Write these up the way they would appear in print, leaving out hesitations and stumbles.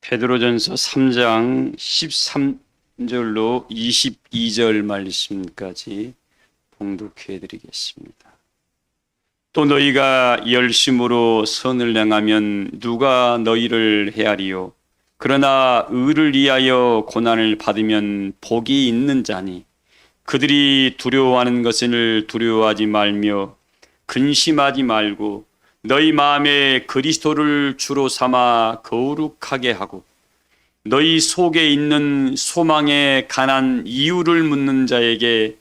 베드로전서 3장 13절로 22절 말씀까지 봉독해 드리겠습니다. 또 너희가 열심으로 선을 행하면 누가 너희를 헤아리요? 그러나 의를 위하여 고난을 받으면 복이 있는 자니 그들이 두려워하는 것을 두려워하지 말며 근심하지 말고 너희 마음에 그리스도를 주로 삼아 거룩하게 하고 너희 속에 있는 소망에 관한 이유를 묻는 자에게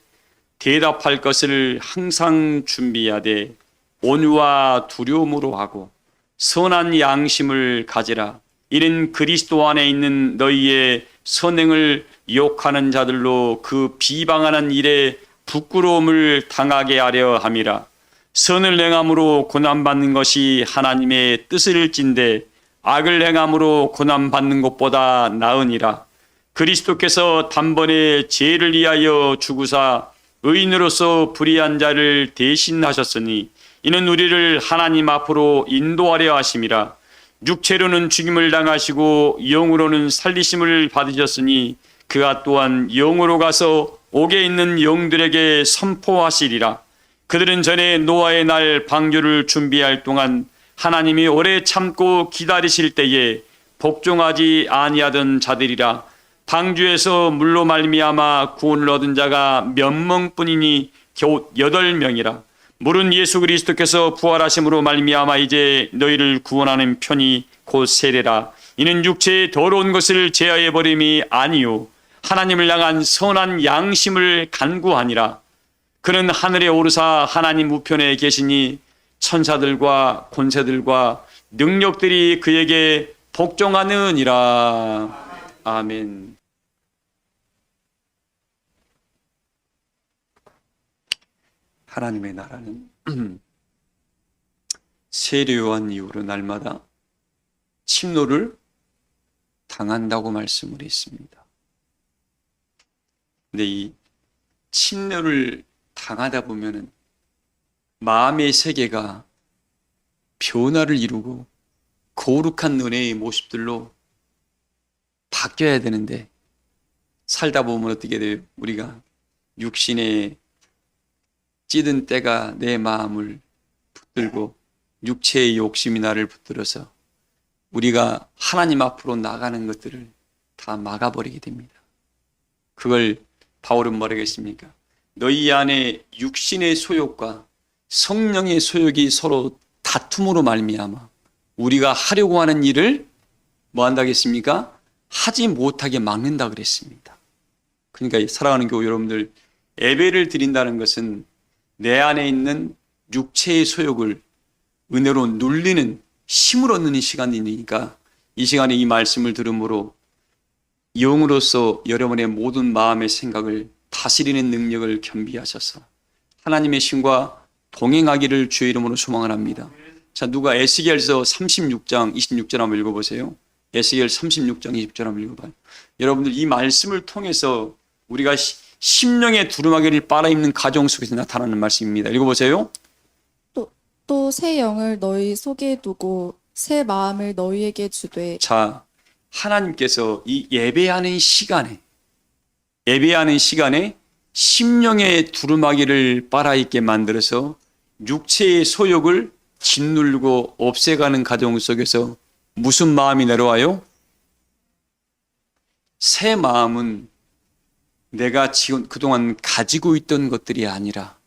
대답할 것을 항상 준비하되 온유와 두려움으로 하고 선한 양심을 가지라. 이는 그리스도 안에 있는 너희의 선행을 욕하는 자들로 그 비방하는 일에 부끄러움을 당하게 하려 함이라. 선을 행함으로 고난받는 것이 하나님의 뜻일진데 악을 행함으로 고난받는 것보다 나으니라. 그리스도께서 단번에 죄를 위하여 죽으사 의인으로서 불의한 자를 대신하셨으니 이는 우리를 하나님 앞으로 인도하려 하심이라. 육체로는 죽임을 당하시고 영으로는 살리심을 받으셨으니 그가 또한 영으로 가서 옥에 있는 영들에게 선포하시리라. 그들은 전에 노아의 날 방주를 준비할 동안 하나님이 오래 참고 기다리실 때에 복종하지 아니하던 자들이라. 방주에서 물로 말미암아 구원을 얻은 자가 몇 명뿐이니 겨우 8명이라. 물은 예수 그리스도께서 부활하심으로 말미암아 이제 너희를 구원하는 편이 곧 세례라. 이는 육체의 더러운 것을 제하여 버림이 아니요 하나님을 향한 선한 양심을 간구하니라. 그는 하늘에 오르사 하나님 우편에 계시니 천사들과 권세들과 능력들이 그에게 복종하느니라. 아멘. 하나님의 나라는 세례요한 이후로 날마다 침노를 당한다고 말씀을 했습니다. 근데 이 침노를 당하다 보면은 마음의 세계가 변화를 이루고 거룩한 은혜의 모습들로 바뀌어야 되는데 살다 보면 어떻게 돼요? 우리가 육신의 찌든 때가 내 마음을 붙들고 육체의 욕심이 나를 붙들어서 우리가 하나님 앞으로 나가는 것들을 다 막아버리게 됩니다. 그걸 바울은 뭐라고 했습니까? 너희 안에 육신의 소욕과 성령의 소욕이 서로 다툼으로 말미암아 우리가 하려고 하는 일을 뭐 한다겠습니까? 하지 못하게 막는다 그랬습니다. 그러니까 사랑하는 교우 여러분들, 예배를 드린다는 것은 내 안에 있는 육체의 소욕을 은혜로 눌리는 힘을 얻는 시간이니까 이 시간에 이 말씀을 들음으로 영으로서 여러분의 모든 마음의 생각을 다스리는 능력을 겸비하셔서 하나님의 신과 동행하기를 주의 이름으로 소망을 합니다. 자, 누가 에스겔서 36장 26절 한번 읽어보세요. 에스겔 36장 20절 한번 읽어봐요. 여러분들 이 말씀을 통해서 우리가 심령의 두루마기를 빨아입는 가정 속에서 나타나는 말씀입니다. 읽어보세요. 또 새 영을 너희 속에 두고 새 마음을 너희에게 주되. 자, 하나님께서 이 예배하는 시간에 심령의 두루마기를 빨아입게 만들어서 육체의 소욕을 짓누르고 없애가는 가정 속에서 무슨 마음이 내려와요? 새 마음은 내가 지금 그동안 가지고 있던 것들이 아니라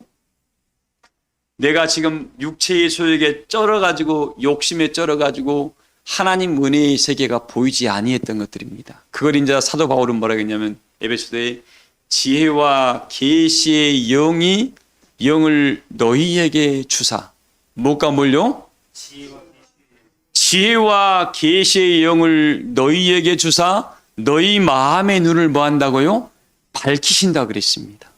내가 지금 육체의 소욕에 쩔어가지고 욕심에 쩔어가지고 하나님 은혜의 세계가 보이지 아니했던 것들입니다. 그걸 이제 사도 바울은 뭐라고 했냐면 에베소서에 지혜와 계시의 영을 너희에게 주사. 뭐가 뭘요? 지혜와 계시의 영을 너희에게 주사 너희 마음의 눈을 뭐 한다고요? 밝히신다 그랬습니다.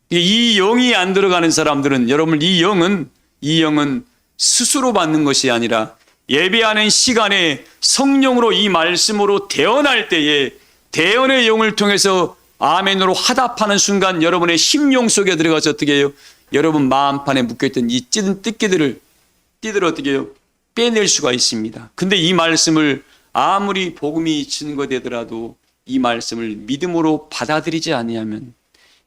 이 영이 안 들어가는 사람들은 여러분 이 영은 스스로 받는 것이 아니라 예배하는 시간에 성령으로 이 말씀으로 대언할 때에 대언의 영을 통해서 아멘으로 화답하는 순간 여러분의 심령 속에 들어가서 어떻게 해요? 여러분 마음판에 묶여있던 이 찌든 띠들을 어떻게 해요? 빼낼 수가 있습니다. 근데 이 말씀을 아무리 복음이 증거되더라도 이 말씀을 믿음으로 받아들이지 아니하면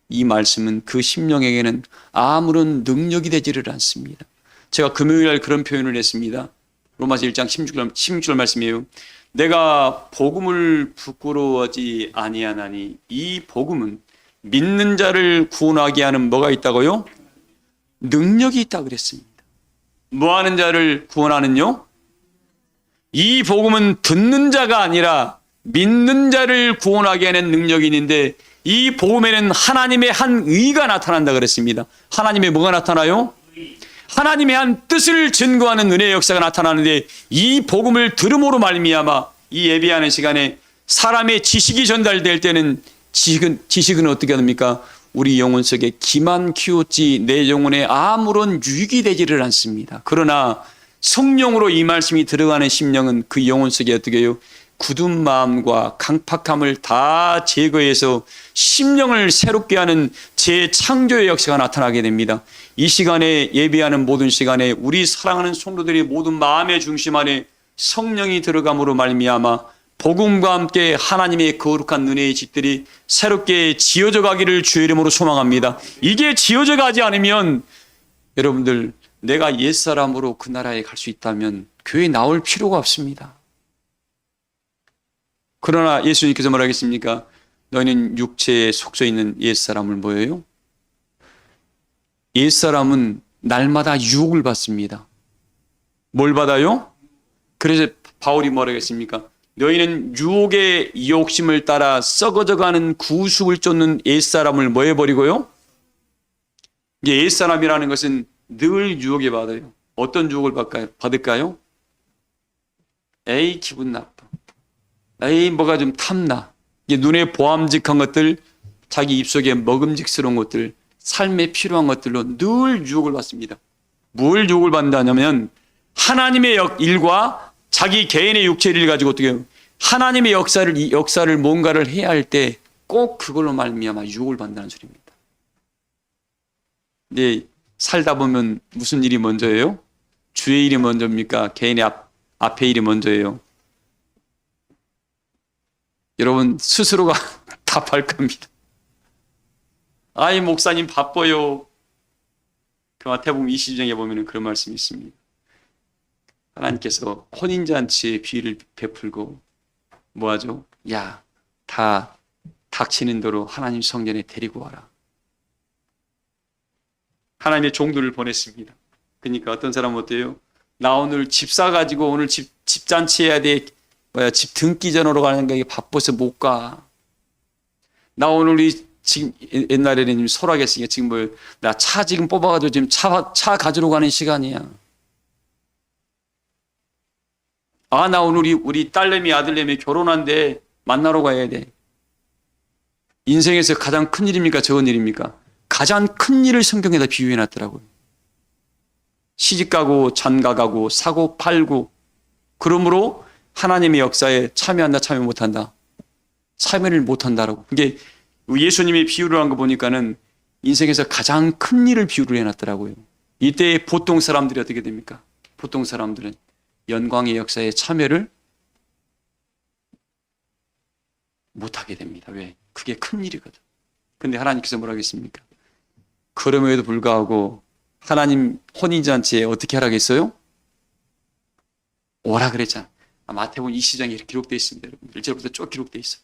이 말씀은 그 심령에게는 아무런 능력이 되지를 않습니다. 제가 금요일날 그런 표현을 했습니다. 로마서 1장 16절 말씀이에요. 내가 복음을 부끄러워하지 아니하나니 이 복음은 믿는 자를 구원하게 하는 뭐가 있다고요? 능력이 있다 그랬습니다. 뭐하는 자를 구원하는요? 이 복음은 듣는 자가 아니라 믿는 자를 구원하게 하는 능력이 있는데 이 복음에는 하나님의 한 의가 나타난다 그랬습니다. 하나님의 뭐가 나타나요? 하나님의 한 뜻을 증거하는 은혜의 역사가 나타나는데 이 복음을 들음으로 말미암아 이 예배하는 시간에 사람의 지식이 전달될 때는 지식은 어떻게 합니까? 우리 영혼 속에 기만 키웠지 내 영혼에 아무런 유익이 되지를 않습니다. 그러나 성령으로 이 말씀이 들어가는 심령은 그 영혼 속에 어떻게 해요? 굳은 마음과 강팍함을 다 제거해서 심령을 새롭게 하는 재창조의 역사가 나타나게 됩니다. 이 시간에 예배하는 모든 시간에 우리 사랑하는 성도들이 모든 마음의 중심 안에 성령이 들어감으로 말미암아 복음과 함께 하나님의 거룩한 은혜의 집들이 새롭게 지어져 가기를 주의 이름으로 소망합니다. 이게 지어져 가지 않으면 여러분들 내가 옛사람으로 그 나라에 갈 수 있다면 교회에 나올 필요가 없습니다. 그러나 예수님께서 뭐라겠습니까? 너희는 육체에 속져 있는 옛사람을 뭐예요? 옛사람은 날마다 유혹을 받습니다. 뭘 받아요? 그래서 바울이 뭐라겠습니까? 너희는 유혹의 욕심을 따라 썩어져가는 구속을 쫓는 옛사람을 뭐 해버리고요? 이게 옛사람이라는 것은 늘 유혹에 받아요. 어떤 유혹을 받을까요? 에이 기분 나빠. 에이 뭐가 좀 탐나. 이게 눈에 보암직한 것들, 자기 입속에 먹음직스러운 것들, 삶에 필요한 것들로 늘 유혹을 받습니다. 뭘 유혹을 받는다냐면 하나님의 일과 자기 개인의 육체를 가지고 어떻게 해요? 하나님의 역사를 뭔가를 해야 할 때 꼭 그걸로 말미암아 유혹을 받는다는 소리입니다. 근데 살다 보면 무슨 일이 먼저예요? 주의 일이 먼저입니까? 개인의 앞에 일이 먼저예요? 여러분 스스로가 답할 겁니다. 아이 목사님 바빠요. 그 마태복음 20장에 보면 그런 말씀이 있습니다. 하나님께서 혼인잔치의 비유를 베풀고 뭐하죠? 야, 다 닥치는 대로 하나님 성전에 데리고 와라. 하나님의 종들을 보냈습니다. 그러니까 어떤 사람은 어때요? 나 오늘 집 사가지고 오늘 집잔치 해야 돼. 집 등기 전으로 가는 게 바빠서 못 가. 나 오늘 지금 옛날에는 설악했으니까 지금 나 차 지금 뽑아가지고 지금 차 가지러 가는 시간이야. 아, 나 오늘 우리 딸내미 아들내미 결혼한데 만나러 가야 돼. 인생에서 가장 큰 일입니까? 적은 일입니까? 가장 큰 일을 성경에다 비유해 놨더라고요. 시집가고 장가가고 사고 팔고 그러므로 하나님의 역사에 참여 못한다. 참여를 못한다라고. 그게 예수님이 비유를 한 거 보니까는 인생에서 가장 큰 일을 비유를 해놨더라고요. 이때 보통 사람들이 어떻게 됩니까? 보통 사람들은 영광의 역사에 참여를 못하게 됩니다. 왜? 그게 큰 일이거든. 근데 하나님께서 뭐라고 했습니까? 그럼에도 불구하고 하나님 혼인잔치에 어떻게 하라고 했어요? 오라 그랬잖아. 마태복음 20장에 이렇게 기록되어 있습니다. 여러분 1절부터 쭉 기록되어 있어요.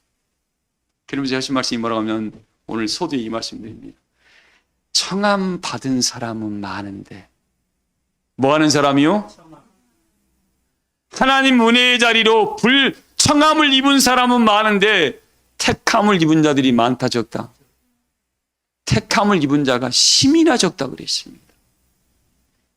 그러면서 하신 말씀이 뭐라고 하면 오늘 소두에 이 말씀드립니다. 청함 받은 사람은 많은데 뭐 하는 사람이요? 하나님 은혜의 자리로 청함을 입은 사람은 많은데 택함을 입은 자들이 많다 적다. 택함을 입은 자가 심이나 적다 그랬습니다.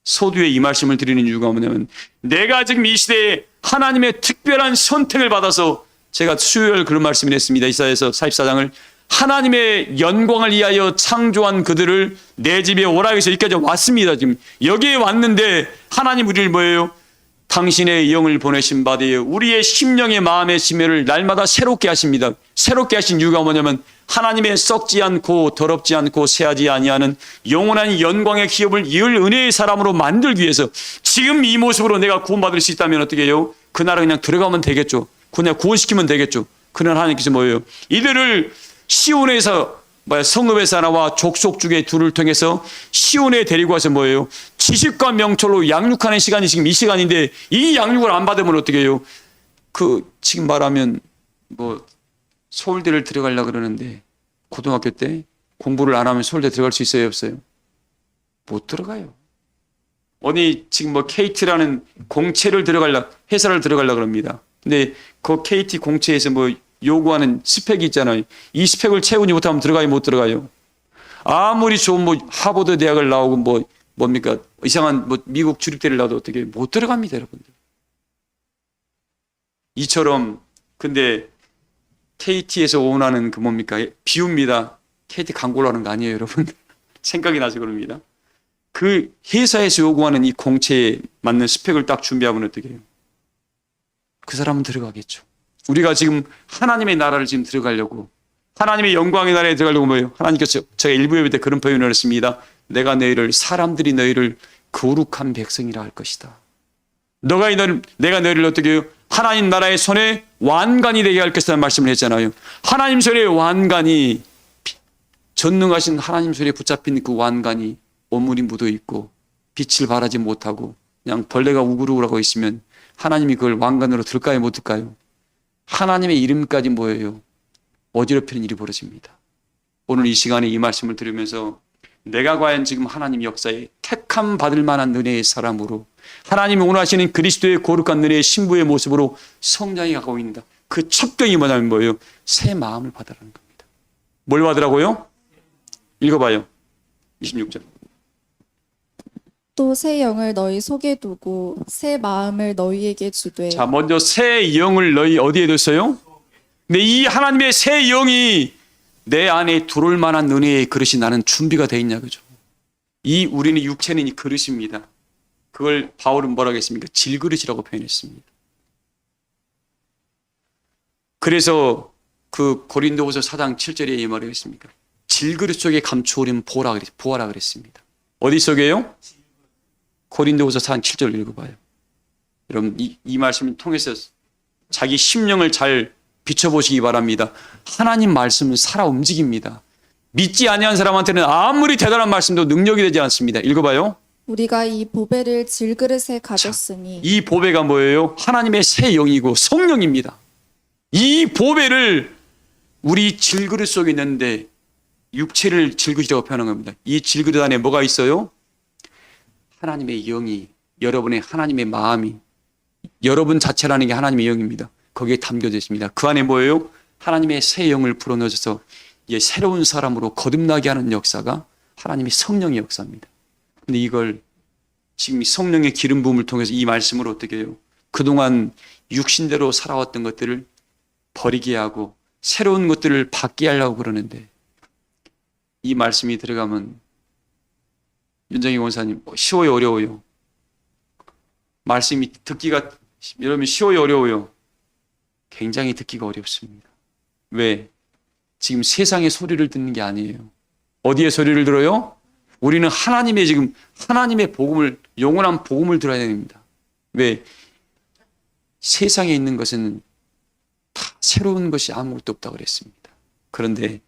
소두에 이 말씀을 드리는 이유가 뭐냐면 내가 지금 이 시대에 하나님의 특별한 선택을 받아서 제가 수요일 그런 말씀을 했습니다. 이사야서 44장을 하나님의 영광을 위하여 창조한 그들을 내 집에 오라 해서 여기까지 왔습니다. 지금 여기에 왔는데 하나님 우리를 뭐예요? 당신의 영을 보내신 바되어 우리의 심령의 마음의 심혈을 날마다 새롭게 하십니다. 새롭게 하신 이유가 뭐냐면 하나님의 썩지 않고 더럽지 않고 새하지 아니하는 영원한 영광의 기업을 이을 은혜의 사람으로 만들기 위해서 지금 이 모습으로 내가 구원받을 수 있다면 어떻게 해요? 그 나라 그냥 들어가면 되겠죠. 그냥 구원시키면 되겠죠. 그러나 하나님께서 뭐예요? 이들을 시온에서 성읍에서 하나와 족속 중에 둘을 통해서 시온에 데리고 와서 뭐예요? 지식과 명철로 양육하는 시간이 지금 이 시간인데 이 양육을 안 받으면 어떻게 해요? 지금 말하면 서울대를 들어가려고 그러는데 고등학교 때 공부를 안 하면 서울대 들어갈 수 있어요, 없어요? 못 들어가요. 어디 지금 KT라는 공채를 회사를 들어가려고 그럽니다. 근데 그 KT 공채에서 요구하는 스펙이 있잖아요. 이 스펙을 채우지 못하면 들어가요, 못 들어가요? 아무리 좋은 하버드 대학을 나오고 뭡니까? 이상한 미국 주립대를 나와도 어떻게 못 들어갑니다, 여러분들. 이처럼 근데 KT에서 원하는 뭡니까? 비유입니다. KT 광고를 하는 거 아니에요, 여러분. 생각이 나서 그럽니다. 그 회사에서 요구하는 이 공채에 맞는 스펙을 딱 준비하면 어떻게 해요? 그 사람은 들어가겠죠. 우리가 지금 하나님의 나라를 지금 들어가려고, 하나님의 영광의 나라에 들어가려고 뭐예요? 하나님께서 제가 일부 예배 때 그런 표현을 했습니다. 사람들이 너희를 거룩한 백성이라 할 것이다. 내가 너희를 어떻게 해요? 하나님 나라의 손에 완관이 되게 할 것이라는 말씀을 했잖아요. 하나님 손에 완관이, 전능하신 하나님 손에 붙잡힌 그 완관이 오물이 묻어 있고 빛을 발하지 못하고 그냥 벌레가 우글우글하고 있으면 하나님이 그걸 왕관으로 들까요, 못 들까요? 하나님의 이름까지 뭐예요? 어지럽히는 일이 벌어집니다. 오늘 이 시간에 이 말씀을 들으면서 내가 과연 지금 하나님 역사에 택함 받을 만한 은혜의 사람으로, 하나님이 원하시는 그리스도의 거룩한 은혜의 신부의 모습으로 성장해 가고 있다. 그 첩경이 뭐냐면 뭐예요? 새 마음을 받으라는 겁니다. 뭘 받으라고요? 읽어봐요. 26절. 또 새 영을 너희 속에 두고 새 마음을 너희에게 주되. 자, 먼저 새 영을 너희 어디에 뒀어요? 근데 이 하나님의 새 영이 내 안에 들어올 만한 은혜의 그릇이 나는 준비가 돼 있냐, 그죠? 우리는 육체는 이 그릇입니다. 그걸 바울은 뭐라고 했습니까? 질그릇이라고 표현했습니다. 그래서 그 고린도후서 4장 7절에 이 말을 했습니까? 질그릇 속에 감추어린 보아라 그랬습니다. 어디 속에요? 고린도후서 4장 7절 읽어봐요. 여러분 이 말씀을 통해서 자기 심령을 잘 비춰보시기 바랍니다. 하나님 말씀은 살아 움직입니다. 믿지 아니한 사람한테는 아무리 대단한 말씀도 능력이 되지 않습니다. 읽어봐요. 우리가 이 보배를 질그릇에 가졌으니. 이 보배가 뭐예요? 하나님의 새 영이고 성령입니다. 이 보배를 우리 질그릇 속에 있는데, 육체를 질그릇이라고 표현한 겁니다. 이 질그릇 안에 뭐가 있어요? 하나님의 영이, 여러분의 하나님의 마음이, 여러분 자체라는 게 하나님의 영입니다. 거기에 담겨져 있습니다. 그 안에 뭐예요? 하나님의 새 영을 불어넣어서 새로운 사람으로 거듭나게 하는 역사가 하나님의 성령의 역사입니다. 근데 이걸 지금 성령의 기름 부음을 통해서 이 말씀으로 어떻게 해요? 그동안 육신대로 살아왔던 것들을 버리게 하고 새로운 것들을 받게 하려고 그러는데, 이 말씀이 들어가면 윤정희 원사님 쉬워요, 어려워요? 말씀이 듣기가 여러분 쉬워요, 어려워요? 굉장히 듣기가 어렵습니다. 왜? 지금 세상의 소리를 듣는 게 아니에요. 어디에 소리를 들어요? 우리는 하나님의 복음을, 영원한 복음을 들어야 됩니다. 왜? 세상에 있는 것은 다 새로운 것이 아무것도 없다고 그랬습니다. 그런데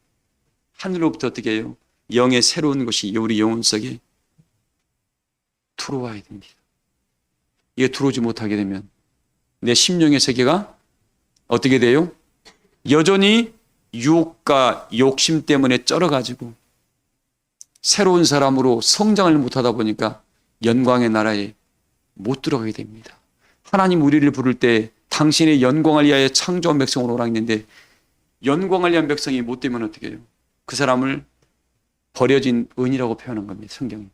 하늘로부터 어떻게 해요? 영의 새로운 것이 우리 영혼 속에 들어와야 됩니다. 이게 들어오지 못하게 되면 내 심령의 세계가 어떻게 돼요? 여전히 유혹과 욕심 때문에 쩔어가지고 새로운 사람으로 성장을 못하다 보니까 영광의 나라에 못 들어가게 됩니다. 하나님 우리를 부를 때 당신의 영광을 위하여 창조한 백성으로 오라 했는데, 영광을 위한 백성이 못 되면 어떻게 해요? 그 사람을 버려진 은이라고 표현한 겁니다. 성경이.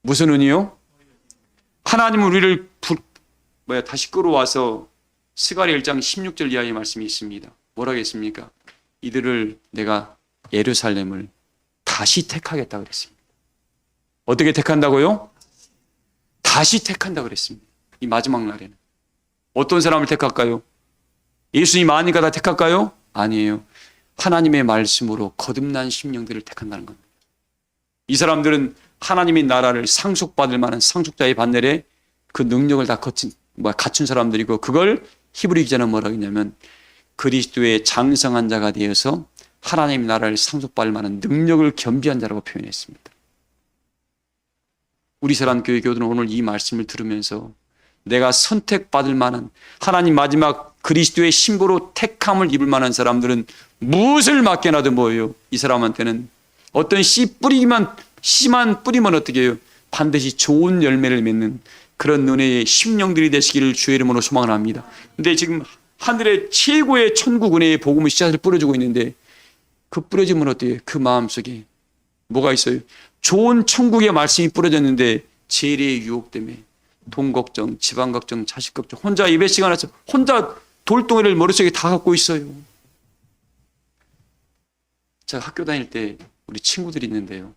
무슨 은이요? 하나님 우리를 다시 끌어와서 스가랴 1장 16절 이하의 말씀이 있습니다. 뭐라고 했습니까? 이들을 내가 예루살렘을 다시 택하겠다고 그랬습니다. 어떻게 택한다고요? 다시 택한다고 그랬습니다. 이 마지막 날에는. 어떤 사람을 택할까요? 예수님 아니까 다 택할까요? 아니에요. 하나님의 말씀으로 거듭난 심령들을 택한다는 겁니다. 이 사람들은 하나님의 나라를 상속받을 만한 상속자의 반열에 그 능력을 다 갖춘 사람들이고, 그걸 히브리 기자는 뭐라고 했냐면 그리스도의 장성한 자가 되어서 하나님 나라를 상속받을 만한 능력을 겸비한 자라고 표현했습니다. 우리 사랑교회 교우들은 오늘 이 말씀을 들으면서 내가 선택받을 만한 하나님 마지막 그리스도의 신부로 택함을 입을 만한 사람들은 무엇을 맡겨놔도 뭐예요? 이 사람한테는 어떤 씨만 뿌리면 어떻게 해요? 반드시 좋은 열매를 맺는 그런 은혜의 심령들이 되시기를 주의 이름으로 소망을 합니다. 근데 지금 하늘의 최고의 천국 은혜의 복음의 씨앗을 뿌려주고 있는데 그 뿌려지면 어때요? 그 마음속에 뭐가 있어요? 좋은 천국의 말씀이 뿌려졌는데 재리의 유혹 때문에 돈 걱정, 집안 걱정, 자식 걱정, 혼자 예배 시간에서 혼자 돌덩이를 머릿속에 다 갖고 있어요. 제가 학교 다닐 때 우리 친구들이 있는데요.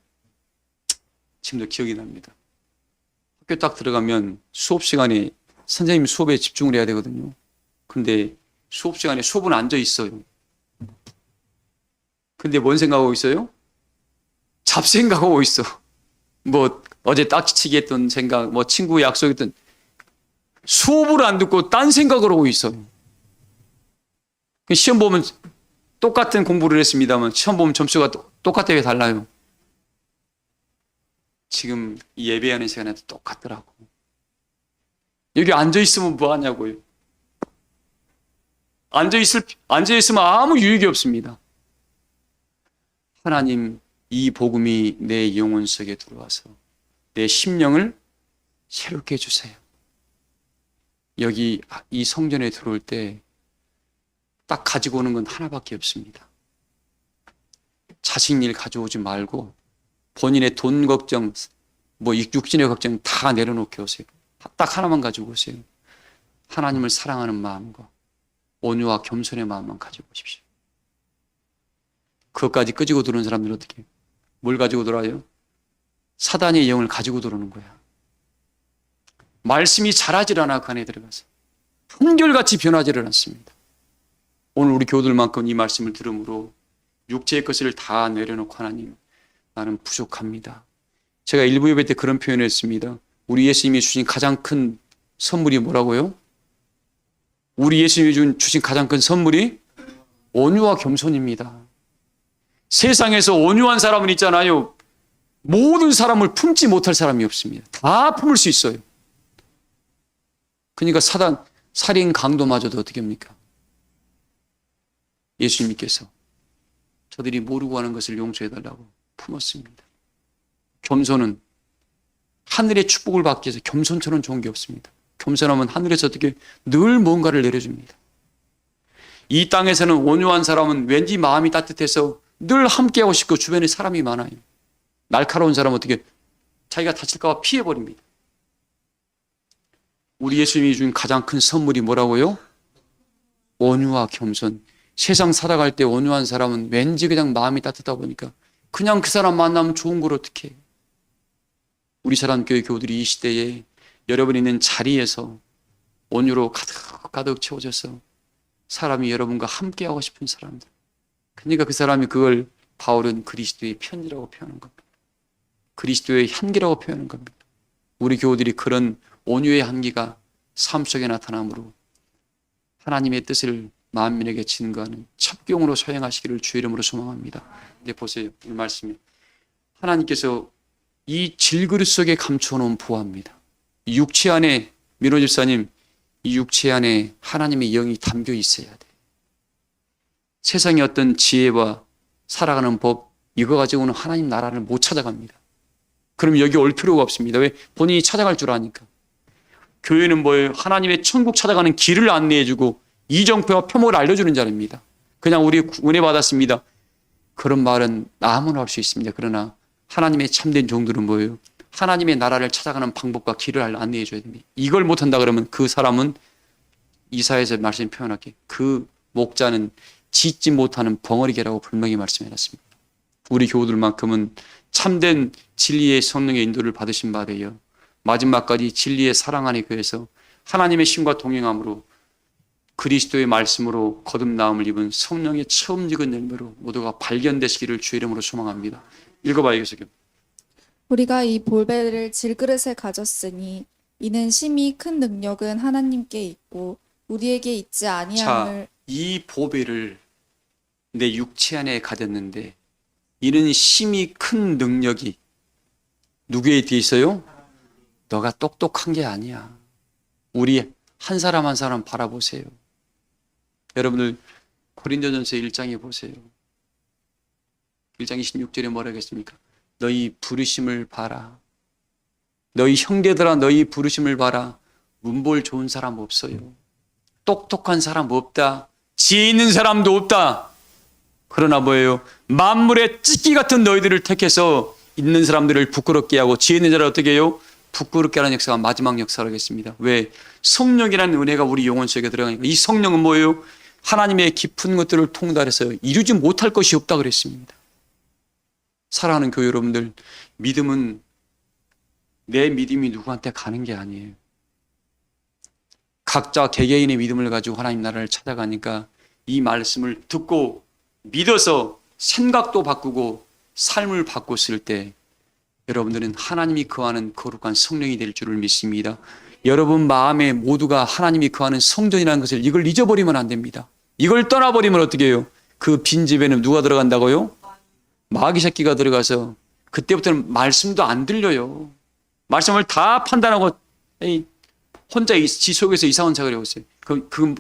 지금도 기억이 납니다. 학교 딱 들어가면 수업 시간에 선생님 수업에 집중을 해야 되거든요. 근데 수업 시간에 수업은 앉아 있어요. 근데 뭔 생각하고 있어요? 잡생각하고 있어. 뭐 어제 딱지치기 했던 생각, 뭐 친구 약속했던 수업을 안 듣고 딴 생각을 하고 있어요. 시험 보면 똑같은 공부를 했습니다만 시험 보면 점수가 똑같아요. 왜 달라요? 지금 예배하는 시간에도 똑같더라고. 여기 앉아 있으면 뭐 하냐고요. 앉아 있으면 아무 유익이 없습니다. 하나님, 이 복음이 내 영혼 속에 들어와서 내 심령을 새롭게 해주세요. 여기 이 성전에 들어올 때 딱 가지고 오는 건 하나밖에 없습니다. 자식 일 가져오지 말고 본인의 돈 걱정, 뭐 육신의 걱정 다 내려놓게 오세요. 딱 하나만 가지고 오세요. 하나님을 사랑하는 마음과 온유와 겸손의 마음만 가지고 오십시오. 그것까지 끄지고 들어오는 사람들은 어떻게 해요? 뭘 가지고 들어와요? 사단의 영을 가지고 들어오는 거야. 말씀이 자라질 않아 그 안에 들어가서 한결같이 변하지를 않습니다. 오늘 우리 교우들만큼 이 말씀을 들음으로 육체의 것을 다 내려놓고 하나님 나는 부족합니다. 제가 일부 예배 때 그런 표현을 했습니다. 우리 예수님이 주신 가장 큰 선물이 뭐라고요? 우리 예수님이 주신 가장 큰 선물이 온유와 겸손입니다. 세상에서 온유한 사람은 있잖아요. 모든 사람을 품지 못할 사람이 없습니다. 다 품을 수 있어요. 그러니까 살인 강도마저도 어떻게 합니까? 예수님께서 저들이 모르고 하는 것을 용서해달라고 품었습니다. 겸손은 하늘의 축복을 받기 위해서 겸손처럼 좋은 게 없습니다. 겸손하면 하늘에서 어떻게 늘 뭔가를 내려줍니다. 이 땅에서는 온유한 사람은 왠지 마음이 따뜻해서 늘 함께하고 싶고 주변에 사람이 많아요. 날카로운 사람은 어떻게 자기가 다칠까 봐 피해버립니다. 우리 예수님이 준 가장 큰 선물이 뭐라고요? 온유와 겸손. 세상 살아갈 때 온유한 사람은 왠지 그냥 마음이 따뜻하다 보니까 그냥 그 사람 만나면 좋은 걸 어떻게 해. 우리 사랑교회 교우들이 이 시대에 여러분 있는 자리에서 온유로 가득 채워져서 사람이 여러분과 함께하고 싶은 사람들. 그러니까 그 사람이 그걸 바울은 그리스도의 편지라고 표현한 겁니다. 그리스도의 향기라고 표현한 겁니다. 우리 교우들이 그런 온유의 향기가 삶 속에 나타나므로 하나님의 뜻을 만민에게 증거하는 첩경으로 소행하시기를 주의 이름으로 소망합니다. 이제 보세요. 이 말씀이 하나님께서 이 질그릇 속에 감추어놓은 보화입니다. 이 육체 안에 민호 집사님, 이 육체 안에 하나님의 영이 담겨 있어야 돼. 세상의 어떤 지혜와 살아가는 법 이거 가지고는 하나님 나라를 못 찾아갑니다. 그럼 여기 올 필요가 없습니다. 왜? 본인이 찾아갈 줄 아니까. 교회는 뭐예요? 하나님의 천국 찾아가는 길을 안내해주고 이정표와 표목을 알려주는 자리입니다. 그냥 우리 은혜 받았습니다. 그런 말은 아무나 할 수 있습니다. 그러나 하나님의 참된 종들은 뭐예요? 하나님의 나라를 찾아가는 방법과 길을 안내해 줘야 됩니다. 이걸 못한다 그러면 그 사람은 이사야서 말씀 표현하기에 그 목자는 짓지 못하는 벙어리개라고 분명히 말씀해놨습니다. 우리 교우들만큼은 참된 진리의 성령의 인도를 받으신 바 되어 마지막까지 진리의 사랑 안에 거해서 하나님의 신과 동행함으로 그리스도의 말씀으로 거듭나음을 입은 성령의 처음 익은 열매로 모두가 발견되시기를 주의 이름으로 소망합니다. 읽어봐요. 계속요. 우리가 이 볼배를 질그릇에 가졌으니 이는 심히 큰 능력은 하나님께 있고 우리에게 있지 자, 아니함을 이 보배를 내 육체 안에 가졌는데 이는 심히 큰 능력이 누구에 뒤에 있어요? 너가 똑똑한 게 아니야. 우리 한 사람 한 사람 바라보세요. 여러분들 고린도전서 1장에 보세요. 1장 26절에 뭐라 하겠습니까? 너희 부르심을 봐라. 너희 형제들아 너희 부르심을 봐라. 문볼 좋은 사람 없어요. 똑똑한 사람 없다. 지혜 있는 사람도 없다. 그러나 뭐예요? 만물의 찢기 같은 너희들을 택해서 있는 사람들을 부끄럽게 하고 지혜 있는 자를 어떻게 해요? 부끄럽게 하는 역사가 마지막 역사라겠습니다. 왜? 성령이라는 은혜가 우리 영혼 속에 들어가니까. 이 성령은 뭐예요? 하나님의 깊은 것들을 통달해서 이루지 못할 것이 없다 그랬습니다. 사랑하는 교회 여러분들, 믿음은 내 믿음이 누구한테 가는 게 아니에요. 각자 개개인의 믿음을 가지고 하나님 나라를 찾아가니까 이 말씀을 듣고 믿어서 생각도 바꾸고 삶을 바꿨을 때 여러분들은 하나님이 거하는 거룩한 성령이 될 줄을 믿습니다. 여러분 마음에 모두가 하나님이 거하는 성전이라는 것을 이걸 잊어버리면 안 됩니다. 이걸 떠나버리면 어떻게 해요? 그 빈집에는 누가 들어간다고요? 마귀 새끼가 들어가서 그때부터는 말씀도 안 들려요. 말씀을 다 판단하고 혼자 지 속에서 이상한 작을 하고 있어요.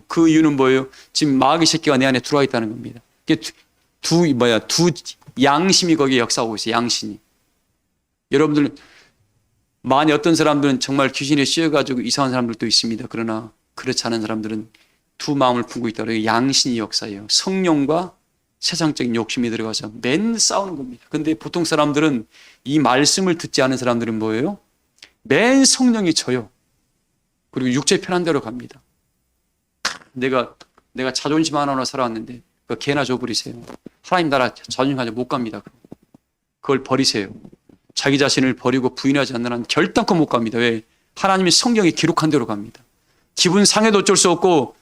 그 이유는 뭐예요? 지금 마귀 새끼가 내 안에 들어와 있다는 겁니다. 두 양심이 거기에 역사하고 있어요. 양심이. 여러분들 만약 어떤 사람들은 정말 귀신에 씌어가지고 이상한 사람들도 있습니다. 그러나 그렇지 않은 사람들은 두 마음을 품고 있다고 양심이 역사예요. 성령과 세상적인 욕심이 들어가서 맨 싸우는 겁니다. 근데 보통 사람들은 이 말씀을 듣지 않은 사람들은 뭐예요? 맨 성령이 져요. 그리고 육체 편한 대로 갑니다. 내가 자존심 하나로 살아왔는데 그 개나 줘버리세요. 하나님 나라 자존심 가지고 못 갑니다. 그걸 버리세요. 자기 자신을 버리고 부인하지 않는 한 결단코 못 갑니다. 왜? 하나님의 성경이 기록한 대로 갑니다. 기분 상해도 어쩔 수 없고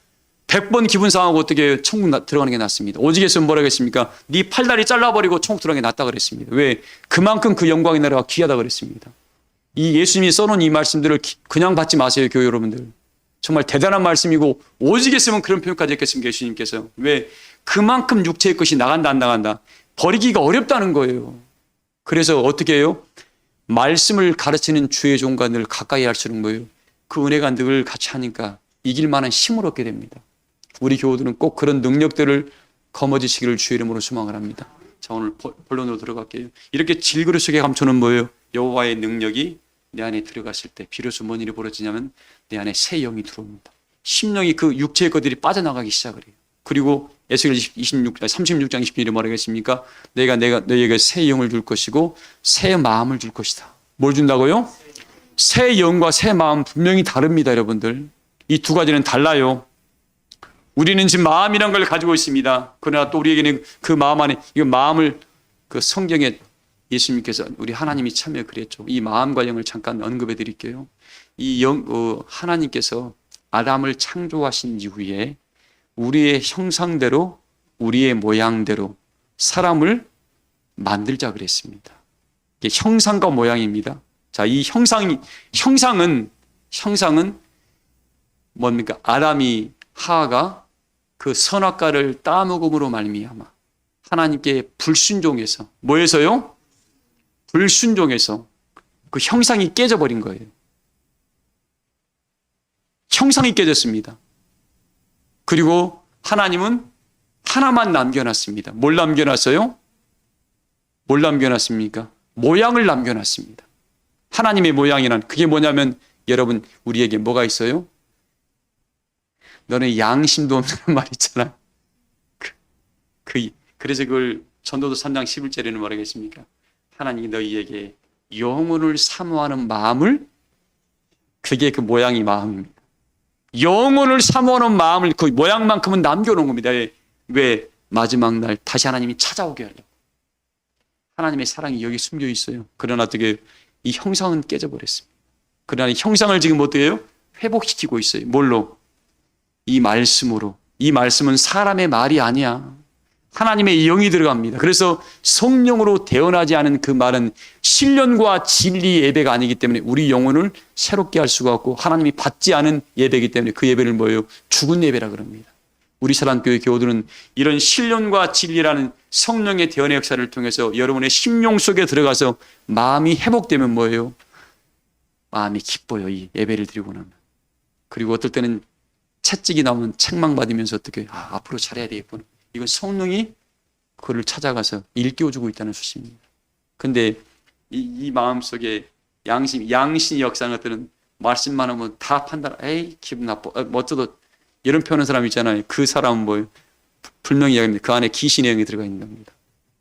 100번 기분 상하고 어떻게 천국 들어가는 게 낫습니다. 오직에서는 뭐라 그랬습니까? 네 팔다리 잘라버리고 천국 들어가는 게 낫다 그랬습니다. 왜? 그만큼 그 영광의 나라가 귀하다 그랬습니다. 이 예수님이 써놓은 이 말씀들을 그냥 받지 마세요. 교회 여러분들. 정말 대단한 말씀이고 오직했으면 그런 표현까지 했겠습니까? 예수님께서. 왜? 그만큼 육체의 것이 나간다 안 나간다. 버리기가 어렵다는 거예요. 그래서 어떻게 해요? 말씀을 가르치는 주의 종과 늘 가까이 할수록 뭐예요? 그 은혜가 늘 같이 하니까 이길 만한 힘을 얻게 됩니다. 우리 교우들은 꼭 그런 능력들을 거머쥐시기를 주의 이름으로 소망을 합니다. 자, 오늘 본론으로 들어갈게요. 이렇게 질그릇 속에 감춰놓은 뭐예요? 여호와의 능력이 내 안에 들어갔을 때 비로소 뭔 일이 벌어지냐면 내 안에 새 영이 들어옵니다. 심령이 그 육체의 것들이 빠져나가기 시작을 해요. 그리고 에스겔 36장 20절에 뭐라겠습니까? 내가 너희에게 새 영을 줄 것이고 새 마음을 줄 것이다. 뭘 준다고요? 새 영과 새 마음 분명히 다릅니다, 여러분들. 이 두 가지는 달라요. 우리는 지금 마음이란 걸 가지고 있습니다. 그러나 또 우리에게는 그 마음 안에 이 마음을 그 성경에 예수님께서 우리 하나님이 참여 그랬죠. 이 마음과 영을 잠깐 언급해 드릴게요. 이 하나님께서 아담을 창조하신 이후에 우리의 형상대로 우리의 모양대로 사람을 만들자 그랬습니다. 이게 형상과 모양입니다. 자, 이 형상은 뭡니까? 아담이 하하가 그 선악과를 따먹음으로 말미암아 하나님께 불순종해서 뭐해서요? 불순종해서 그 형상이 깨져버린 거예요. 형상이 깨졌습니다. 그리고 하나님은 하나만 남겨놨습니다. 뭘 남겨놨어요? 뭘 남겨놨습니까? 모양을 남겨놨습니다. 하나님의 모양이란 그게 뭐냐면 여러분 우리에게 뭐가 있어요? 너는 양심도 없는 말 있잖아. 그래서 그걸 전도서 3장 11절에는 뭐라겠습니까? 하나님이 너희에게 영혼을 사모하는 마음을 그게 그 모양이 마음입니다. 영혼을 사모하는 마음을 그 모양만큼은 남겨놓은 겁니다. 왜? 마지막 날 다시 하나님이 찾아오게 하려고. 하나님의 사랑이 여기 숨겨 있어요. 그러나 어떻게 이 형상은 깨져버렸습니다. 그러나 형상을 지금 어떻게 해요? 회복시키고 있어요. 뭘로? 이 말씀으로. 이 말씀은 사람의 말이 아니야. 하나님의 영이 들어갑니다. 그래서 성령으로 태어나지 않은 그 말은 신령과 진리 예배가 아니기 때문에 우리 영혼을 새롭게 할 수가 없고 하나님이 받지 않은 예배이기 때문에 그 예배를 뭐예요? 죽은 예배라 그럽니다. 우리 사랑교회 교우들은 이런 신령과 진리라는 성령의 대언의 역사를 통해서 여러분의 심령 속에 들어가서 마음이 회복되면 뭐예요? 마음이 기뻐요. 이 예배를 드리고 나면. 그리고 어떨 때는 채찍이 나오면 책망받으면서 어떻게 앞으로 잘해야 되겠구나. 이건 성령이 그를 찾아가서 일깨워주고 있다는 수식입니다. 근데 이 마음속에 양심이 역사하는 것들은 말씀만 하면 다 판단, 에이 기분 나빠, 어쩌다 이런 표현하는 사람 있잖아요. 그 사람은 뭐예요? 분명히 이야기합니다. 그 안에 귀신의 영이 들어가 있는 겁니다.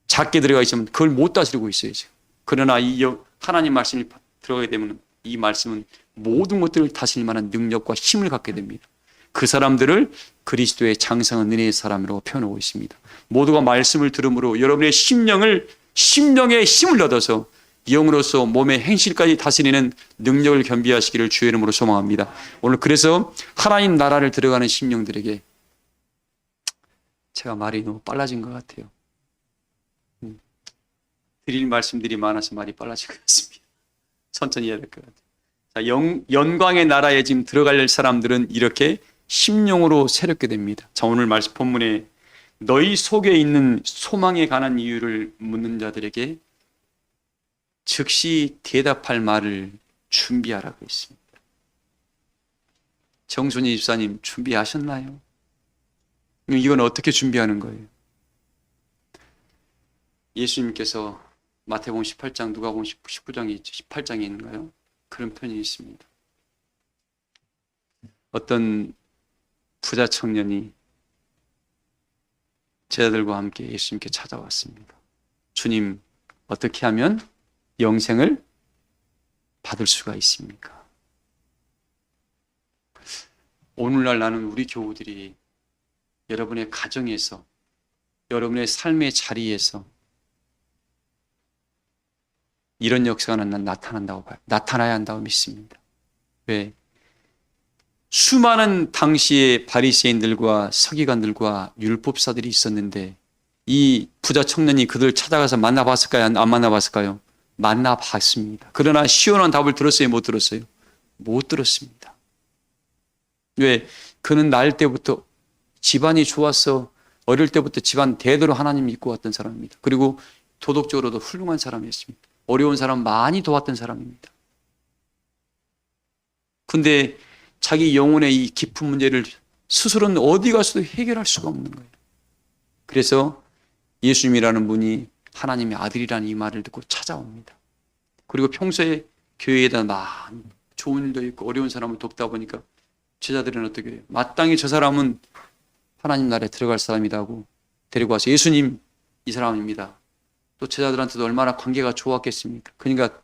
작게 들어가 있으면 그걸 못 다스리고 있어요. 지금. 그러나 이 하나님 말씀이 들어가게 되면 이 말씀은 모든 것들을 다스릴 만한 능력과 힘을 갖게 됩니다. 그 사람들을 그리스도의 장성한 은혜의 사람이라고 표현하고 있습니다. 모두가 말씀을 들음으로 여러분의 심령의 힘을 얻어서 영으로서 몸의 행실까지 다스리는 능력을 겸비하시기를 주의 이름으로 소망합니다. 오늘 그래서 하나님 나라를 들어가는 심령들에게 제가 말이 너무 빨라진 것 같아요. 드릴 말씀들이 많아서 말이 빨라진 것 같습니다. 천천히 해야 될 것 같아요. 자, 영광의 나라에 지금 들어갈 사람들은 이렇게 심령으로 새롭게 됩니다. 자, 오늘 말씀 본문에 너희 속에 있는 소망에 관한 이유를 묻는 자들에게 즉시 대답할 말을 준비하라고 했습니다. 정순희 집사님 준비하셨나요? 이건 어떻게 준비하는 거예요? 예수님께서 마태복음 18장, 누가복음 19장이 18장에 있는가요? 그런 편이 있습니다. 어떤 부자 청년이 제자들과 함께 예수님께 찾아왔습니다. 주님, 어떻게 하면 영생을 받을 수가 있습니까? 오늘날 나는 우리 교우들이 여러분의 가정에서, 여러분의 삶의 자리에서 이런 역사가 나타나야 한다고 믿습니다. 왜? 수많은 당시의 바리새인들과 서기관들과 율법사들이 있었는데 이 부자 청년이 그들 찾아가서 만나봤을까요? 안 만나봤을까요? 만나봤습니다. 그러나 시원한 답을 들었어요? 못 들었어요? 못 들었습니다. 왜? 그는 날 때부터 집안이 좋았어. 어릴 때부터 집안 대대로 하나님 믿고 왔던 사람입니다. 그리고 도덕적으로도 훌륭한 사람이었습니다. 어려운 사람 많이 도왔던 사람입니다. 근데 자기 영혼의 이 깊은 문제를 스스로는 어디 가서도 해결할 수가 없는 거예요. 그래서 예수님이라는 분이 하나님의 아들이라는 이 말을 듣고 찾아옵니다. 그리고 평소에 교회에다 많은 좋은 일도 있고 어려운 사람을 돕다 보니까 제자들은 어떻게 해요? 마땅히 저 사람은 하나님 나라에 들어갈 사람이다 하고 데리고 와서 예수님, 이 사람입니다. 또 제자들한테도 얼마나 관계가 좋았겠습니까? 그러니까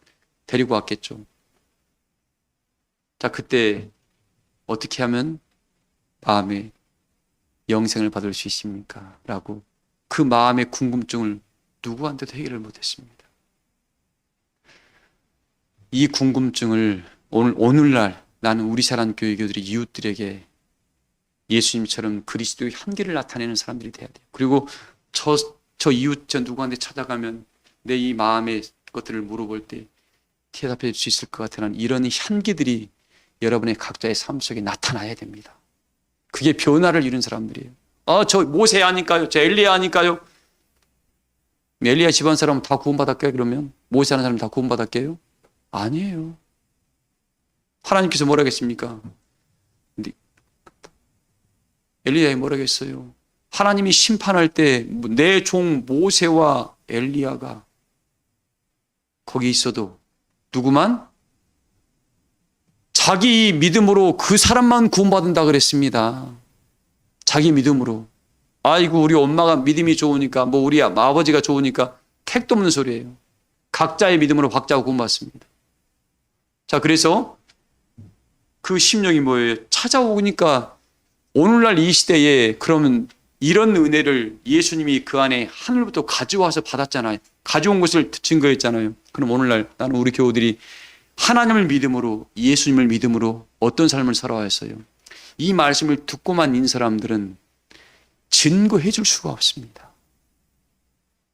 데리고 왔겠죠. 자, 그때 어떻게 하면 마음에 영생을 받을 수 있습니까? 라고 그 마음의 궁금증을 누구한테도 해결을 못했습니다. 이 궁금증을 오늘날 나는 우리 사랑 교회교들이 이웃들에게 예수님처럼 그리스도의 한계를 나타내는 사람들이 돼야 돼요. 그리고 저 이웃 저 누구한테 찾아가면 내 이 마음의 것들을 물어볼 때 대답해 줄 수 있을 것 같다는 이런 한계들이 여러분의 각자의 삶 속에 나타나야 됩니다. 그게 변화를 이룬 사람들이에요. 저 모세 아닐까요? 저 엘리야 아닐까요? 엘리야 집안 사람은 다 구원받았게요? 그러면 모세 하는 사람 다 구원받았게요? 아니에요. 하나님께서 뭐라 하겠습니까? 엘리야에 뭐라 하겠어요? 하나님이 심판할 때 내 종 모세와 엘리야가 거기 있어도 누구만? 자기 믿음으로 그 사람만 구원받는다 그랬습니다. 자기 믿음으로. 아이고 우리 엄마가 믿음이 좋으니까 우리 아버지가 좋으니까 택도 없는 소리예요. 각자의 믿음으로 각자가 구원받습니다. 자, 그래서 그 심령이 뭐예요? 찾아오니까 오늘날 이 시대에 그러면 이런 은혜를 예수님이 그 안에 하늘부터 가져와서 받았잖아요. 가져온 것을 증거했잖아요. 그럼 오늘날 나는 우리 교우들이 하나님을 믿음으로, 예수님을 믿음으로 어떤 삶을 살아야 했어요? 이 말씀을 듣고만 있는 사람들은 증거해 줄 수가 없습니다.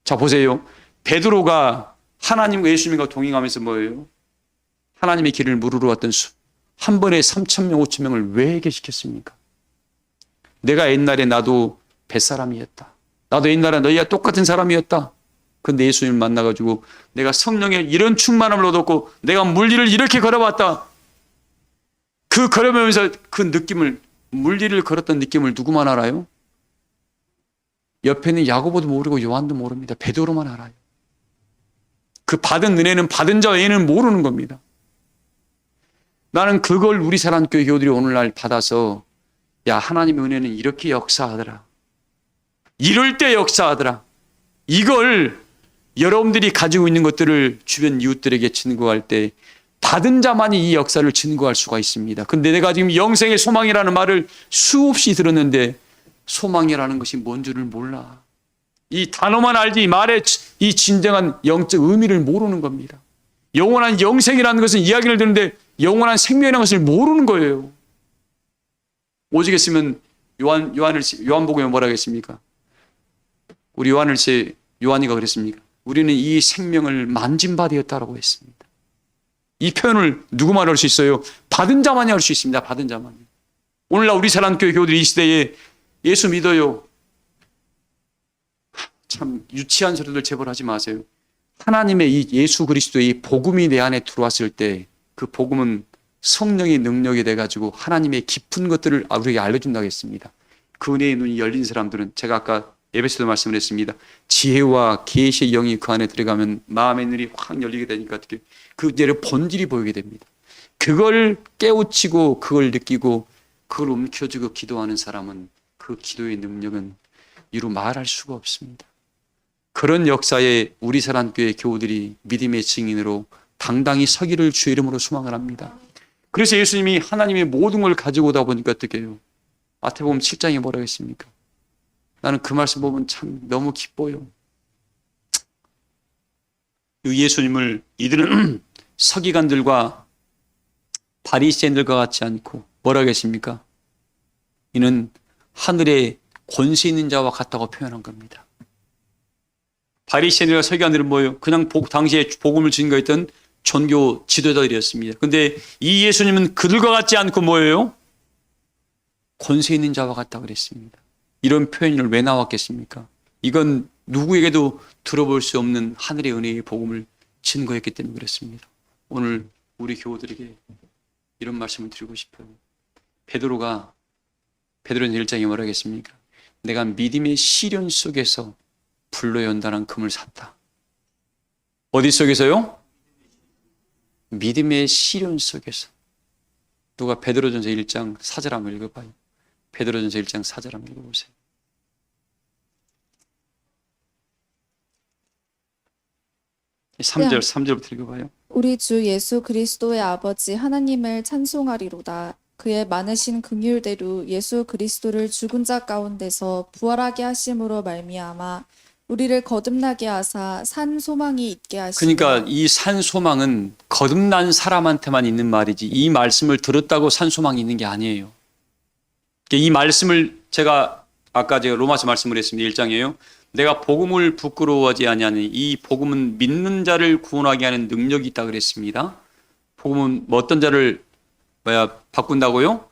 자, 보세요. 베드로가 하나님과 예수님과 동행하면서 뭐예요? 하나님의 길을 물으러 왔던 한 번에 3,000명, 5,000명을 왜 회개시켰습니까? 내가 옛날에 나도 뱃사람이었다. 나도 옛날에 너희와 똑같은 사람이었다. 근데 예수님을 만나가지고 내가 성령의 이런 충만함을 얻었고 내가 물리를 이렇게 걸어봤다. 그 걸어보면서 그 느낌을, 물리를 걸었던 느낌을 누구만 알아요? 옆에 있는 야고보도 모르고 요한도 모릅니다. 베드로만 알아요. 그 받은 은혜는 받은 자 외에는 모르는 겁니다. 나는 그걸 우리 사랑교회 교우들이 오늘날 받아서 야, 하나님의 은혜는 이렇게 역사하더라. 이럴 때 역사하더라. 이걸 여러분들이 가지고 있는 것들을 주변 이웃들에게 증거할 때 받은 자만이 이 역사를 증거할 수가 있습니다. 근데 내가 지금 영생의 소망이라는 말을 수없이 들었는데 소망이라는 것이 뭔 줄을 몰라. 이 단어만 알지 이 말의 이 진정한 영적 의미를 모르는 겁니다. 영원한 영생이라는 것은 이야기를 듣는데 영원한 생명이라는 것을 모르는 거예요. 오직 했으면 요한복음에 뭐라 했습니까? 우리 요한이가 그랬습니까? 우리는 이 생명을 만진 바 되었다라고 했습니다. 이 표현을 누구만 할 수 있어요? 받은 자만이 할 수 있습니다. 받은 자만이. 오늘날 우리 사랑교회 교우들이 이 시대에 예수 믿어요. 참 유치한 소리들 제발 하지 마세요. 하나님의 이 예수 그리스도의 복음이 내 안에 들어왔을 때 그 복음은 성령의 능력이 돼가지고 하나님의 깊은 것들을 우리에게 알려준다고 했습니다. 그 은혜의 눈이 열린 사람들은 제가 아까 에베소도 말씀을 했습니다. 지혜와 계시의 영이 그 안에 들어가면 마음의 눈이 확 열리게 되니까 어떻게 그 내를 본질이 보이게 됩니다. 그걸 깨우치고 그걸 느끼고 그걸 움켜쥐고 기도하는 사람은 그 기도의 능력은 이루 말할 수가 없습니다. 그런 역사에 우리 사랑교회 교우들이 믿음의 증인으로 당당히 서기를 주의 이름으로 소망을 합니다. 그래서 예수님이 하나님의 모든 걸 가지고 오다 보니까 어떻게 해요? 마태복음 7장에 뭐라고 했습니까? 나는 그 말씀 보면 참 너무 기뻐요. 예수님을 이들은 서기관들과 바리새인들과 같지 않고 뭐라고 했습니까? 이는 하늘에 권세 있는 자와 같다고 표현한 겁니다. 바리새인들과 서기관들은 뭐예요? 그냥 당시에 복음을 증거했던 종교 지도자들이었습니다. 그런데 이 예수님은 그들과 같지 않고 뭐예요? 권세 있는 자와 같다고 그랬습니다. 이런 표현을 왜 나왔겠습니까? 이건 누구에게도 들어볼 수 없는 하늘의 은혜의 복음을 증거했기 때문에 그렇습니다. 오늘 우리 교우들에게 이런 말씀을 드리고 싶어요. 베드로는 1장에 뭐라 하겠습니까? 내가 믿음의 시련 속에서 불로 연단한 금을 샀다. 어디 속에서요? 믿음의 시련 속에서. 누가 베드로전서 1장 4절 한번 읽어봐요. 베드로전서 1장 4절 한번 읽어보세요. 네. 3절부터 읽어봐요. 우리 주 예수 그리스도의 아버지 하나님을 찬송하리로다. 그의 많으신 긍휼대로 예수 그리스도를 죽은 자 가운데서 부활하게 하심으로 말미암아 우리를 거듭나게 하사 산 소망이 있게 하시고. 그러니까 이 산 소망은 거듭난 사람한테만 있는 말이지 이 말씀을 들었다고 산 소망이 있는 게 아니에요. 이 말씀을 제가 로마서 말씀을 했습니다. 1장이에요. 내가 복음을 부끄러워하지 아니하니 이 복음은 믿는 자를 구원하게 하는 능력이 있다 그랬습니다. 복음은 어떤 자를 바꾼다고요?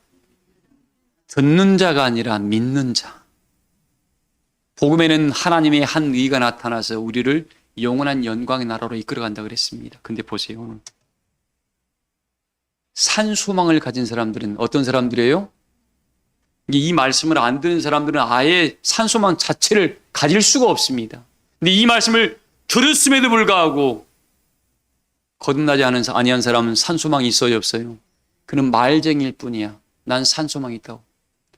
듣는 자가 아니라 믿는 자. 복음에는 하나님의 한 의가 나타나서 우리를 영원한 영광의 나라로 이끌어간다 그랬습니다. 근데 보세요. 오늘 산 소망을 가진 사람들은 어떤 사람들이에요? 이 말씀을 안 듣는 사람들은 아예 산 소망 자체를 가질 수가 없습니다. 근데 이 말씀을 들었음에도 불구하고 거듭나지 아니한 사람은 산 소망이 있어요, 없어요? 그는 말쟁이일 뿐이야. 난 산 소망이 있다고.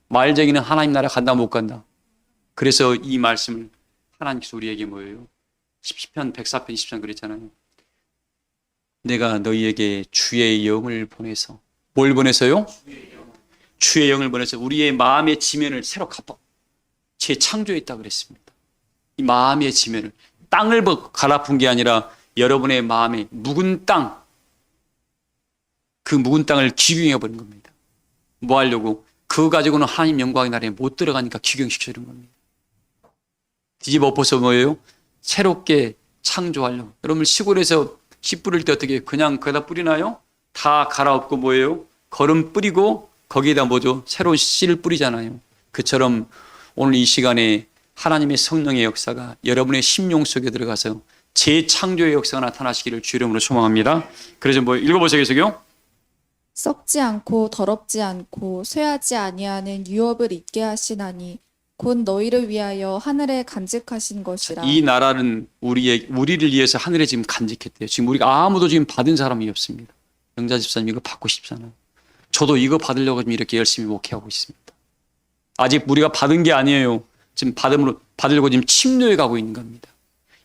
말쟁이는 하나님 나라 간다 못 간다. 그래서 이 말씀을 하나님께서 우리에게 뭐예요? 시편 104편 20편 그랬잖아요. 내가 너희에게 주의 영을 보내서 뭘 보내서요? 주의 영을 보내서 우리의 마음의 지면을 새로 재창조했다 그랬습니다. 이 마음의 지면을 땅을 갈아푼 게 아니라 여러분의 마음의 묵은 땅, 그 묵은 땅을 기경해 버린 겁니다. 뭐 하려고? 그거 가지고는 하나님 영광의 나라에 못 들어가니까 기경시켜주는 겁니다. 뒤집어 엎어서 뭐예요? 새롭게 창조하려고. 여러분 시골에서 씨 뿌릴 때 어떻게 그냥 거기다 뿌리나요? 다 갈아엎고 뭐예요? 거름 뿌리고 거기에다 뭐죠? 새로운 씨를 뿌리잖아요. 그처럼 오늘 이 시간에 하나님의 성령의 역사가 여러분의 심령 속에 들어가서 재창조의 역사가 나타나시기를 주 이름으로 소망합니다. 그래서 뭐 읽어보세요. 계속요. 썩지 않고 더럽지 않고 쇠하지 아니하는 유업을 있게 하시나니 곧 너희를 위하여 하늘에 간직하신 것이라. 이 나라는 우리를 위해서 하늘에 지금 간직했대요. 지금 우리가 아무도 지금 받은 사람이 없습니다. 영자 집사님 이거 받고 싶잖아요. 저도 이거 받으려고 지금 이렇게 열심히 목회하고 있습니다. 아직 우리가 받은 게 아니에요. 지금 받으려고 지금 침노해 가고 있는 겁니다.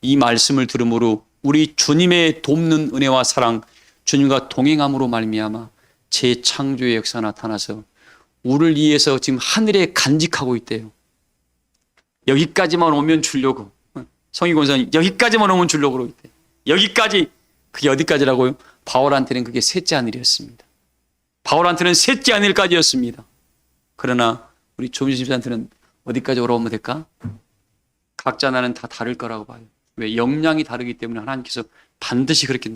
이 말씀을 들음으로 우리 주님의 돕는 은혜와 사랑, 주님과 동행함으로 말미암아 재창조의 역사가 나타나서 우리를 위해서 지금 하늘에 간직하고 있대요. 여기까지만 오면 주려고. 성희 권사님 여기까지만 오면 주려고 그러고 있대요. 여기까지. 그게 어디까지라고요? 바울한테는 그게 셋째 하늘이었습니다. 바울한테는 셋째 하늘까지였습니다. 그러나 우리 조민수 집사한테는 어디까지 올라오면 될까? 각자 나는 다 다를 거라고 봐요. 왜? 역량이 다르기 때문에 하나님께서 반드시 그렇게